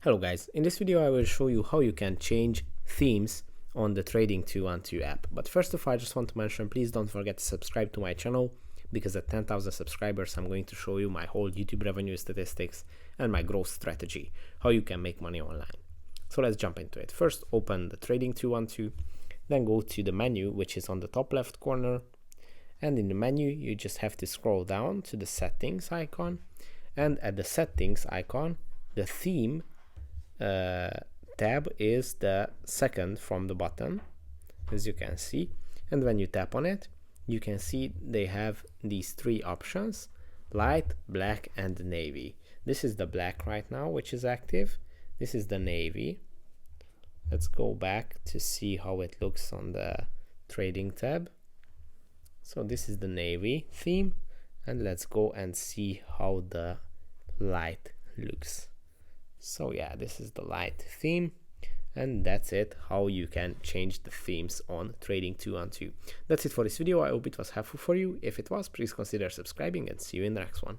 Hello guys, in this video I will show you how you can change themes on the Trading212 app. But first of all, I just want to mention, please don't forget to subscribe to my channel, because at 10,000 subscribers I'm going to show you my whole YouTube revenue statistics and my growth strategy, how you can make money online. So let's jump into it. First, open the Trading212, then go to the menu, which is on the top left corner, and in the menu you just have to scroll down to the settings icon, and at the settings icon the theme tab is the second from the bottom, as you can see, and when you tap on it you can see they have these three options: light, black and navy. This is the black right now, which is active. This is the navy. Let's go back to see how it looks on the trading tab. So this is the navy theme, and let's go and see how the light looks. So yeah, this is the light theme, and that's it, how you can change the themes on Trading212. That's it for this video. I hope it was helpful for you. If it was, please consider subscribing, and see you in the next one.